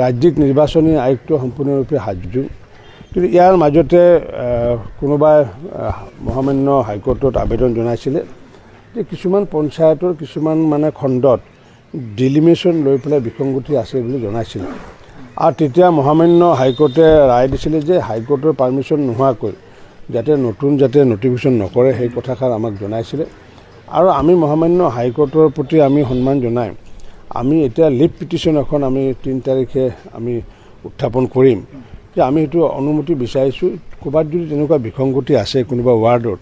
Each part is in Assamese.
ৰাজ্যিক নিৰ্বাচনী আয়োগটো সম্পূৰ্ণৰূপে সাজু, কিন্তু ইয়াৰ মাজতে কোনোবাই মহামান্য হাইকোৰ্টত আবেদন জনাইছিলে যে কিছুমান পঞ্চায়তৰ কিছুমান মানে খণ্ডত ডিলিমিনেশ্যন লৈ পেলাই বিসংগতি আছে বুলি জনাইছিলে। আৰু তেতিয়া মহামান্য হাইকোৰ্টে ৰায় দিছিলে যে হাইকোৰ্টৰ পাৰ্মিশ্যন নোহোৱাকৈ যাতে নটিফিকেশ্যন নকৰে সেই কথাষাৰ আমাক জনাইছিলে। আৰু আমি মহামান্য হাইকোৰ্টৰ প্ৰতি আমি সন্মান জনাই আমি এতিয়া লিভ পিটিশ্যন এখন আমি 3 তাৰিখে আমি উত্থাপন কৰিম যে আমি সেইটো অনুমতি বিচাৰিছোঁ। ক'ৰবাত যদি তেনেকুৱা বিসংগতি আছে কোনোবা ৱাৰ্ডত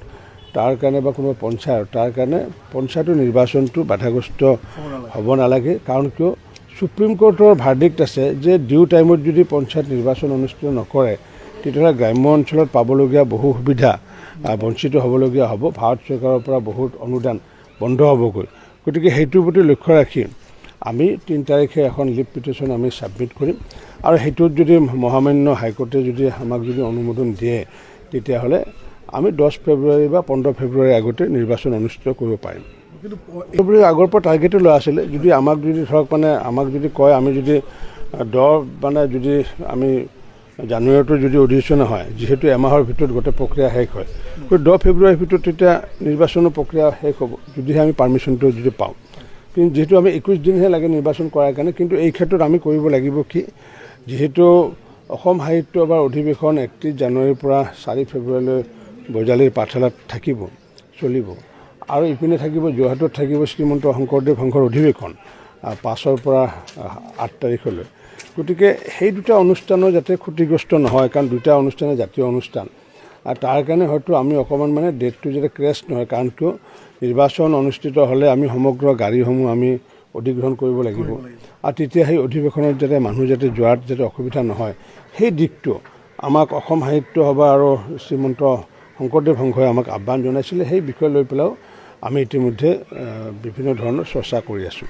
তাৰ কাৰণে বা কোনোবা পঞ্চায়ত তাৰ কাৰণে পঞ্চায়তৰ নিৰ্বাচনটো বাধাগ্ৰস্ত হ'ব নালাগে। কাৰণ কিয় সুপ্ৰিম কোৰ্টৰ ভাৰ্ডিক্ট আছে যে ডিউ টাইমত যদি পঞ্চায়ত নিৰ্বাচন অনুষ্ঠিত নকৰে তেতিয়াহ'লে গ্ৰাম্য অঞ্চলত পাবলগীয়া বহু সুবিধা বঞ্চিত হ'বলগীয়া হ'ব, ভাৰত চৰকাৰৰ পৰা বহুত অনুদান বন্ধ হ'বগৈ। গতিকে সেইটোৰ প্ৰতি লক্ষ্য ৰাখি আমি 3 তাৰিখে এখন লিভ পিটিশ্যন আমি ছাবমিট কৰিম। আৰু সেইটোত যদি মহামান্য হাইকোৰ্টে যদি আমাক যদি অনুমোদন দিয়ে তেতিয়াহ'লে আমি 10 ফেব্ৰুৱাৰী বা 15 ফেব্ৰুৱাৰীৰ আগতে নিৰ্বাচন অনুষ্ঠিত কৰিব পাৰিম। কিন্তু ফেব্ৰুৱাৰীৰ আগৰ পৰা টাৰ্গেটো লোৱা আছিলে। যদি আমাক যদি ধৰক মানে আমাক যদি কয় আমি যদি যদি আমি জানুৱাৰীটো যদি অধিৱেশন হয়, যিহেতু এমাহৰ ভিতৰত গোটেই প্ৰক্ৰিয়া শেষ হয়, 10 ফেব্ৰুৱাৰীৰ ভিতৰত তেতিয়া নিৰ্বাচনৰ প্ৰক্ৰিয়া শেষ হ'ব যদিহে আমি পাৰ্মিশ্যনটো যদি পাওঁ। কিন্তু যিহেতু আমি 21 দিনহে লাগে নিৰ্বাচন কৰাৰ কাৰণে, কিন্তু এই ক্ষেত্ৰত আমি কৰিব লাগিব কি, যিহেতু অসম সাহিত্য সভাৰ অধিৱেশন 31 জানুৱাৰীৰ পৰা 4 ফেব্ৰুৱাৰীলৈ বজালীৰ পাঠশালাত চলিব। আৰু ইপিনে থাকিব যোৰহাটত থাকিব শ্ৰীমন্ত শংকৰদেৱ সংঘৰ অধিৱেশন 5ৰ পৰা 8 তাৰিখলৈ। গতিকে সেই দুটা অনুষ্ঠানো যাতে ক্ষতিগ্ৰস্ত নহয়, কাৰণ দুটা অনুষ্ঠানে জাতীয় অনুষ্ঠান। আৰু তাৰ কাৰণে হয়তো আমি অকণমান মানে ডেটটো যাতে ক্ৰেছ নহয়, কাৰণ কিয় নিৰ্বাচন অনুষ্ঠিত হ'লে আমি সমগ্ৰ গাড়ীসমূহ আমি অধিগ্ৰহণ কৰিব লাগিব। আৰু তেতিয়া সেই অধিৱেশনত যাতে মানুহ যাতে যোৱাত যাতে অসুবিধা নহয়, সেই দিশটো আমাক অসম সাহিত্য সভা আৰু শ্ৰীমন্ত শংকৰদেৱ সংঘই আমাক আহ্বান জনাইছিলে। সেই বিষয় লৈ পেলাইও আমি ইতিমধ্যে বিভিন্ন ধৰণৰ চৰ্চা কৰি আছোঁ।